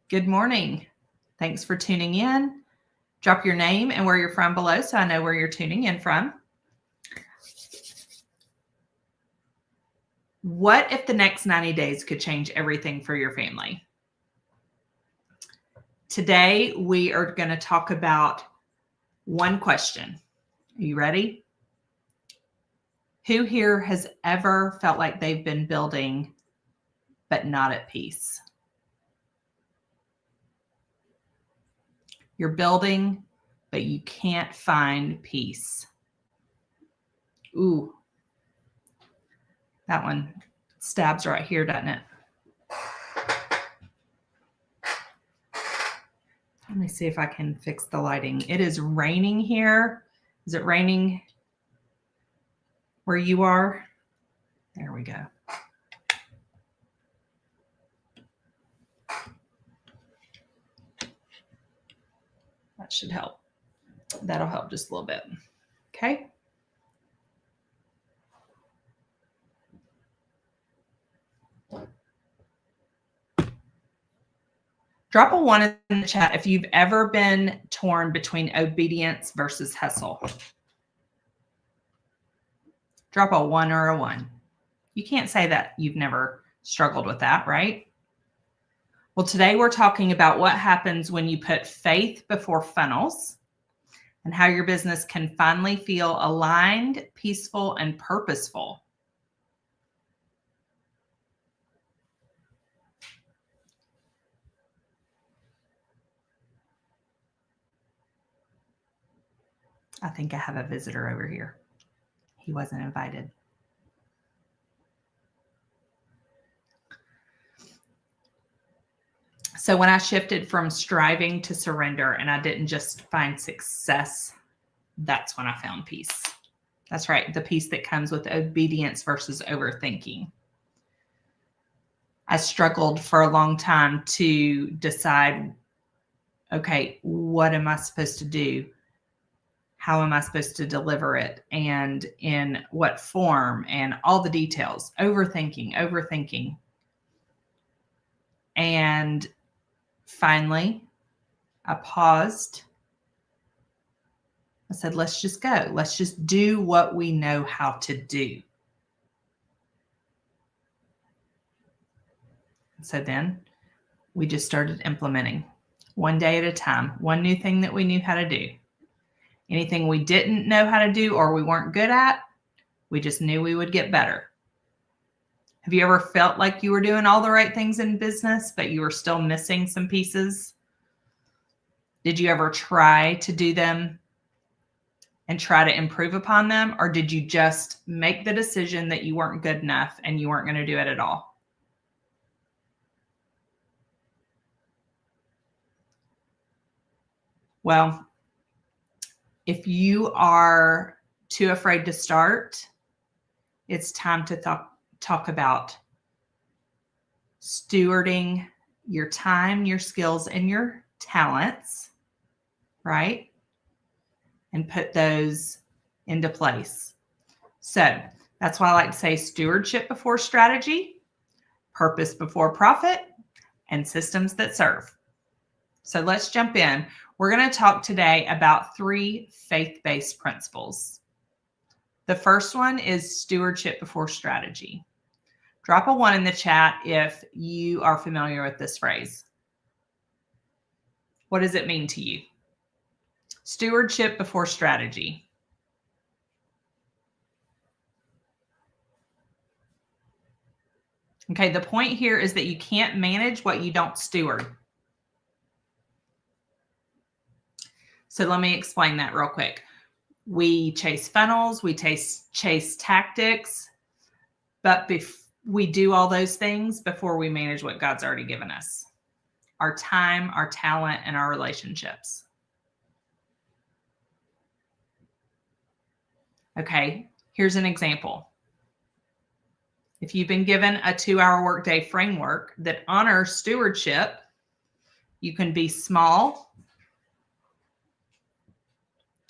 Good morning. Thanks for tuning in. Drop your name and where you're from below so I know where you're tuning in from. What if the next 90 days could change everything for your family? Today, we are going to talk about one question. Are you ready? Who here has ever felt like they've been building but not at peace? You're building, but you can't find peace. Ooh, that one stabs right here, doesn't it? Let me see if I can fix the lighting. It is raining here. Is it raining where you are? There we go. That should help. That'll help just a little bit. Okay. Drop a 1 in the chat if you've ever been torn between obedience versus hustle. Drop a 1 or a 1. You can't say that you've never struggled with that, right? Well, today we're talking about what happens when you put faith before funnels and how your business can finally feel aligned, peaceful, and purposeful. I think I have a visitor over here. He wasn't invited. So when I shifted from striving to surrender and I didn't just find success, that's when I found peace. That's right. The peace that comes with obedience versus overthinking. I struggled for a long time to decide, okay, what am I supposed to do? How am I supposed to deliver it? And in what form? And all the details. Overthinking. And finally, I paused. I said, let's just go. Let's just do what we know how to do. So then we just started implementing one day at a time, one new thing that we knew how to do. Anything we didn't know how to do or we weren't good at, we just knew we would get better. Have you ever felt like you were doing all the right things in business, but you were still missing some pieces? Did you ever try to do them and try to improve upon them? Or did you just make the decision that you weren't good enough and you weren't going to do it at all? Well, if you are too afraid to start, it's time to talk about stewarding your time, your skills, and your talents, right? And put those into place. So that's why I like to say stewardship before strategy, purpose before profit, and systems that serve. So let's jump in. We're going to talk today about 3 faith-based principles. The first one is stewardship before strategy. Drop a 1 in the chat if you are familiar with this phrase. What does it mean to you? Stewardship before strategy. Okay, the point here is that you can't manage what you don't steward. So let me explain that real quick. We chase funnels, we chase tactics, but we do all those things before we manage what God's already given us. Our time, our talent, and our relationships. Okay, here's an example. If you've been given a 2-hour workday framework that honors stewardship, you can be small,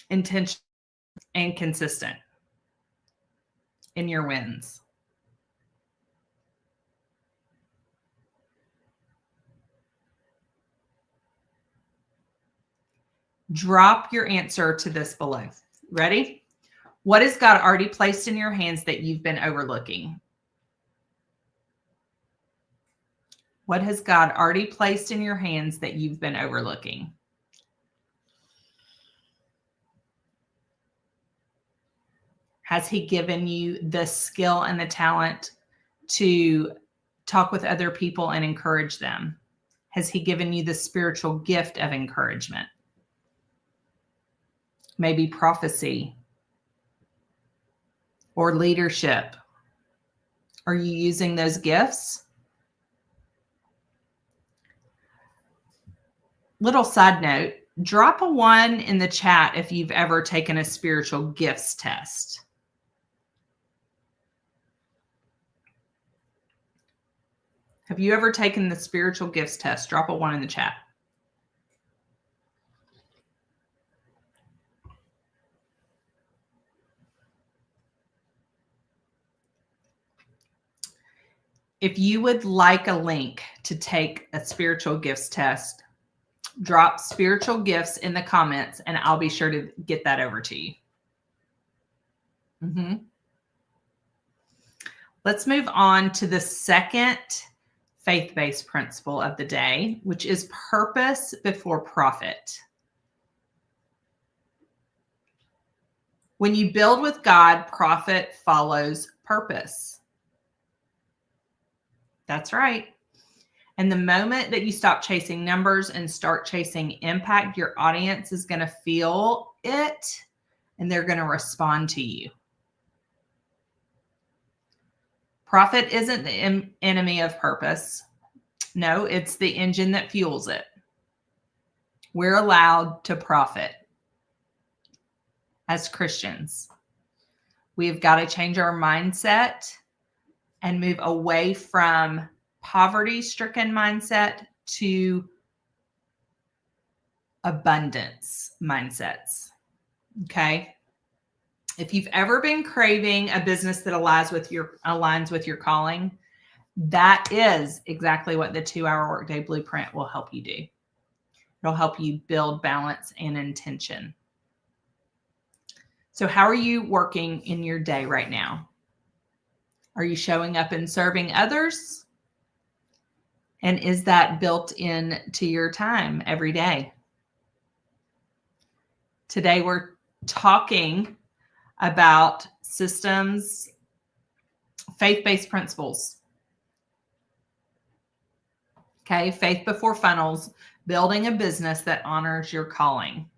intentional, and consistent in your wins. Drop your answer to this below. Ready? What has God already placed in your hands that you've been overlooking? What has God already placed in your hands that you've been overlooking? Has he given you the skill and the talent to talk with other people and encourage them? Has he given you the spiritual gift of encouragement? Maybe prophecy or leadership. Are you using those gifts? Little side note, drop a 1 in the chat if you've ever taken a spiritual gifts test. Have you ever taken the spiritual gifts test? Drop a 1 in the chat. If you would like a link to take a spiritual gifts test, drop spiritual gifts in the comments and I'll be sure to get that over to you. Let's move on to the second faith-based principle of the day, which is purpose before profit. When you build with God, profit follows purpose. That's right. And the moment that you stop chasing numbers and start chasing impact, your audience is going to feel it and they're going to respond to you. Profit isn't the enemy of purpose. No, it's the engine that fuels it. We're allowed to profit as Christians. We've got to change our mindset and move away from poverty-stricken mindset to abundance mindsets. Okay? If you've ever been craving a business that aligns with your calling, that is exactly what the 2-hour Workday Blueprint will help you do. It'll help you build balance and intention. So how are you working in your day right now? Are you showing up and serving others? And is that built into your time every day? Today we're talking about systems, faith-based principles. Okay, faith before funnels, building a business that honors your calling.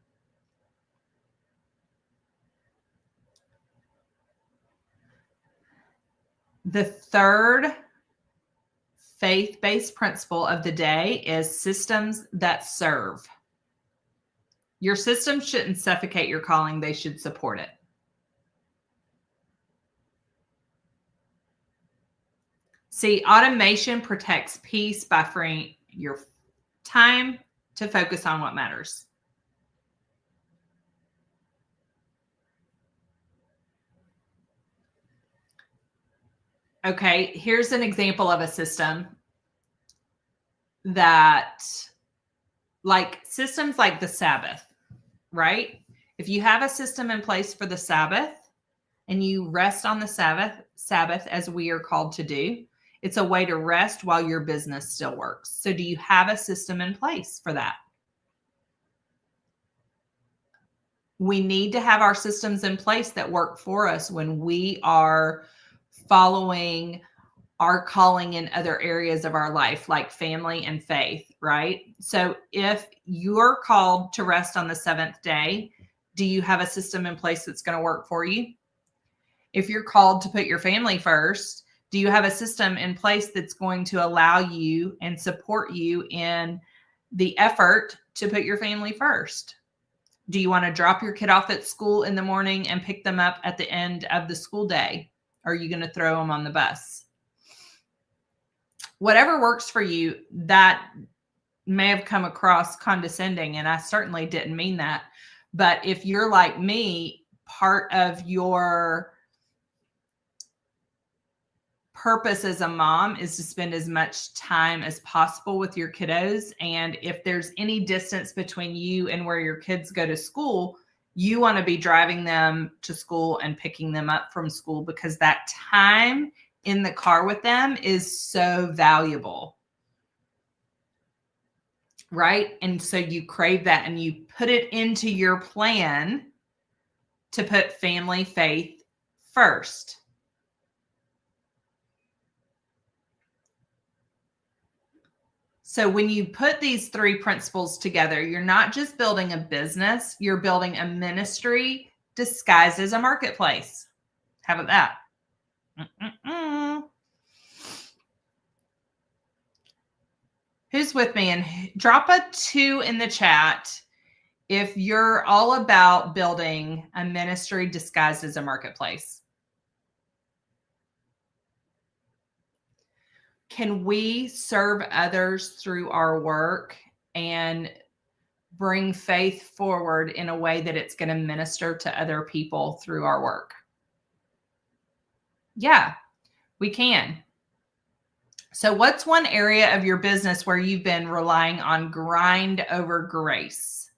The third faith-based principle of the day is systems that serve. Your systems shouldn't suffocate your calling, they should support it. See, automation protects peace by freeing your time to focus on what matters. Okay, here's an example of a system that, like systems like the Sabbath, right? If you have a system in place for the Sabbath and you rest on the Sabbath as we are called to do, it's a way to rest while your business still works. So do you have a system in place for that? We need to have our systems in place that work for us when we are following our calling in other areas of our life, like family and faith, right? So if you're called to rest on the 7th day, do you have a system in place that's going to work for you? If you're called to put your family first, do you have a system in place that's going to allow you and support you in the effort to put your family first? Do you want to drop your kid off at school in the morning and pick them up at the end of the school day? Or are you going to throw them on the bus? Whatever works for you. That may have come across condescending, and I certainly didn't mean that. But if you're like me, part of your purpose as a mom is to spend as much time as possible with your kiddos. And if there's any distance between you and where your kids go to school, you want to be driving them to school and picking them up from school, because that time in the car with them is so valuable. Right? And so you crave that, and you put it into your plan to put family faith first. So when you put these 3 principles together, you're not just building a business, you're building a ministry disguised as a marketplace. How about that? Who's with me? And drop a 2 in the chat if you're all about building a ministry disguised as a marketplace. Can we serve others through our work and bring faith forward in a way that it's going to minister to other people through our work? Yeah, we can. So what's one area of your business where you've been relying on grind over grace?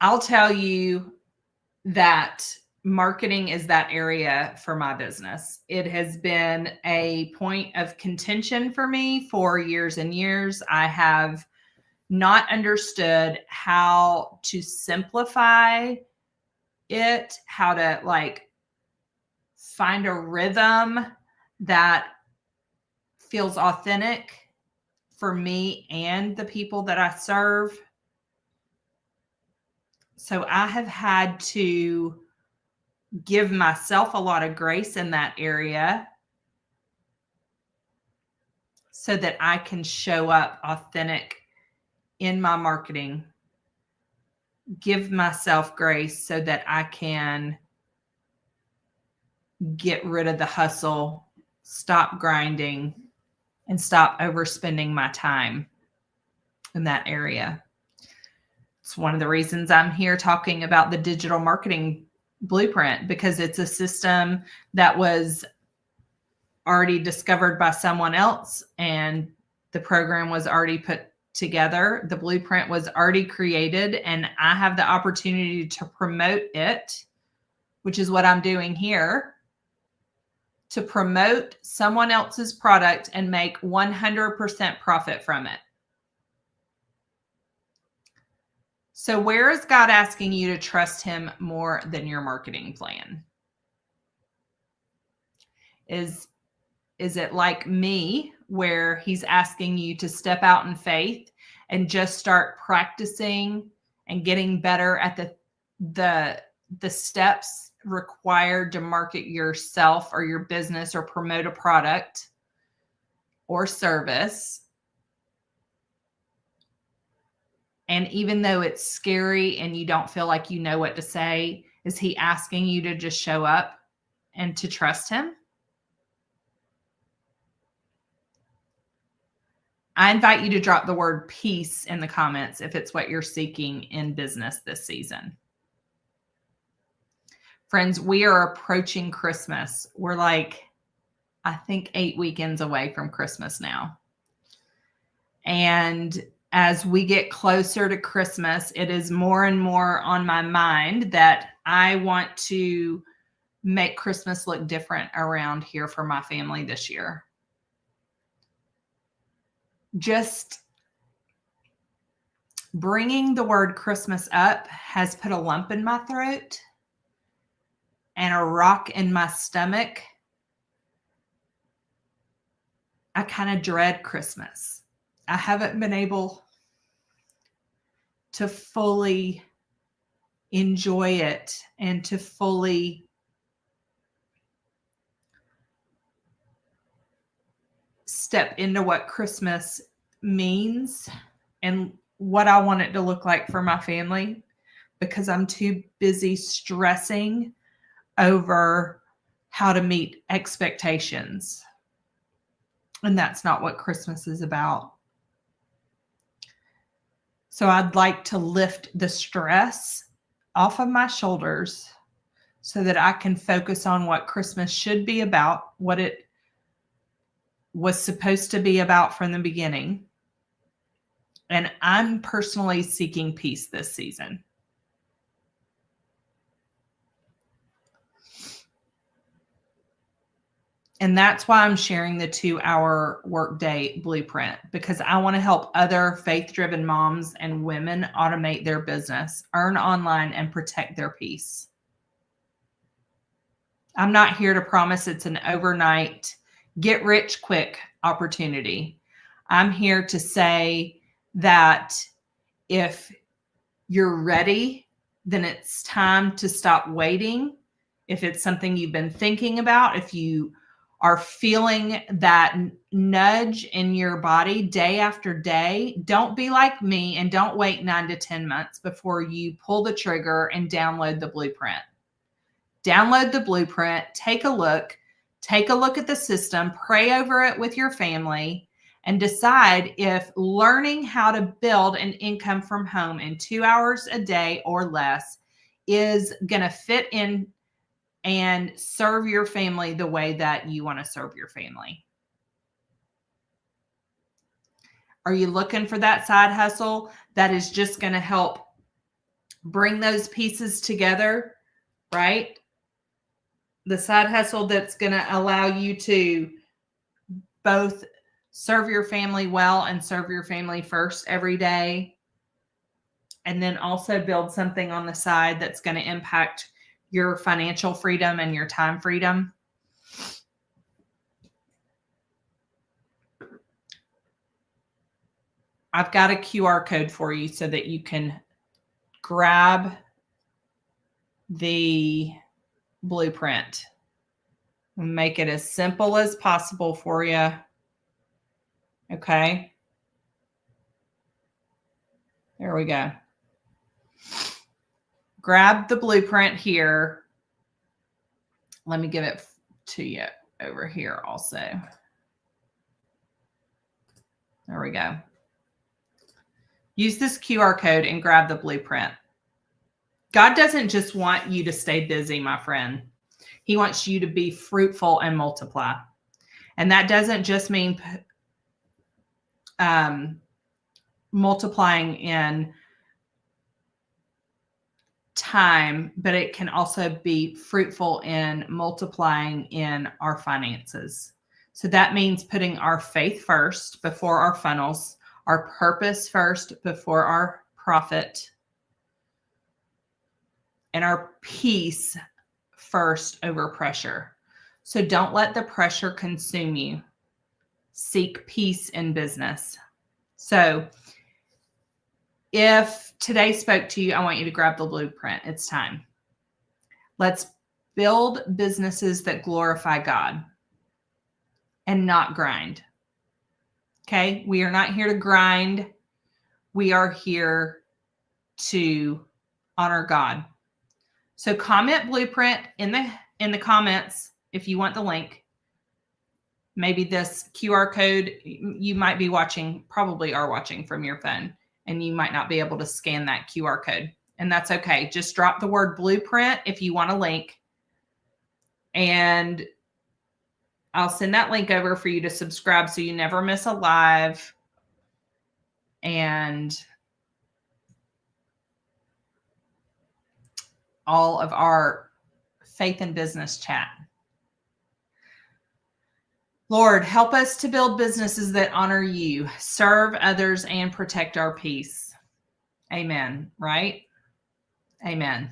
I'll tell you that marketing is that area for my business. It has been a point of contention for me for years and years. I have not understood how to simplify it, how to find a rhythm that feels authentic for me and the people that I serve. So I have had to give myself a lot of grace in that area so that I can show up authentic in my marketing. Give myself grace so that I can get rid of the hustle, stop grinding, and stop overspending my time in that area. It's one of the reasons I'm here talking about the digital marketing blueprint, because it's a system that was already discovered by someone else, and the program was already put together. The blueprint was already created, and I have the opportunity to promote it, which is what I'm doing here, to promote someone else's product and make 100% profit from it. So where is God asking you to trust him more than your marketing plan? Is it like me, where he's asking you to step out in faith and just start practicing and getting better at the steps required to market yourself or your business or promote a product or service? And even though it's scary and you don't feel like you know what to say, is he asking you to just show up and to trust him? I invite you to drop the word peace in the comments if it's what you're seeking in business this season. Friends, we are approaching Christmas. We're I think 8 weekends away from Christmas now. And as we get closer to Christmas, it is more and more on my mind that I want to make Christmas look different around here for my family this year. Just bringing the word Christmas up has put a lump in my throat and a rock in my stomach. I kind of dread Christmas. I haven't been able to fully enjoy it and to fully step into what Christmas means and what I want it to look like for my family, because I'm too busy stressing over how to meet expectations. And that's not what Christmas is about. So I'd like to lift the stress off of my shoulders so that I can focus on what Christmas should be about, what it was supposed to be about from the beginning. And I'm personally seeking peace this season. And that's why I'm sharing the 2-hour Workday Blueprint, because I want to help other faith-driven moms and women automate their business, earn online, and protect their peace. I'm not here to promise it's an overnight, get rich quick opportunity. I'm here to say that if you're ready, then it's time to stop waiting. If it's something you've been thinking about, if you are feeling that nudge in your body day after day, don't be like me and don't wait 9 to 10 months before you pull the trigger and download the blueprint. Download the blueprint, take a look at the system, pray over it with your family, and decide if learning how to build an income from home in 2 hours a day or less is going to fit in and serve your family the way that you want to serve your family. Are you looking for that side hustle that is just going to help bring those pieces together, right? The side hustle that's going to allow you to both serve your family well and serve your family first every day, and then also build something on the side that's going to impact your financial freedom and your time freedom. I've got a QR code for you so that you can grab the blueprint and make it as simple as possible for you. Okay. There we go. Grab the blueprint here. Let me give it to you over here also. There we go. Use this QR code and grab the blueprint. God doesn't just want you to stay busy, my friend. He wants you to be fruitful and multiply. And that doesn't just mean multiplying in time, but it can also be fruitful in multiplying in our finances. So that means putting our faith first before our funnels, our purpose first before our profit, and our peace first over pressure. So don't let the pressure consume you. Seek peace in business. So if today spoke to you, I want you to grab the blueprint. It's time. Let's build businesses that glorify God and not grind. Okay? We are not here to grind. We are here to honor God. So comment blueprint in the comments if you want the link. Maybe this QR code, you might be watching, probably are watching from your phone, and you might not be able to scan that QR code. And that's okay. Just drop the word blueprint if you want a link. And I'll send that link over for you to subscribe so you never miss a live. And all of our faith and business chat. Lord, help us to build businesses that honor you, serve others, and protect our peace. Amen. Right? Amen.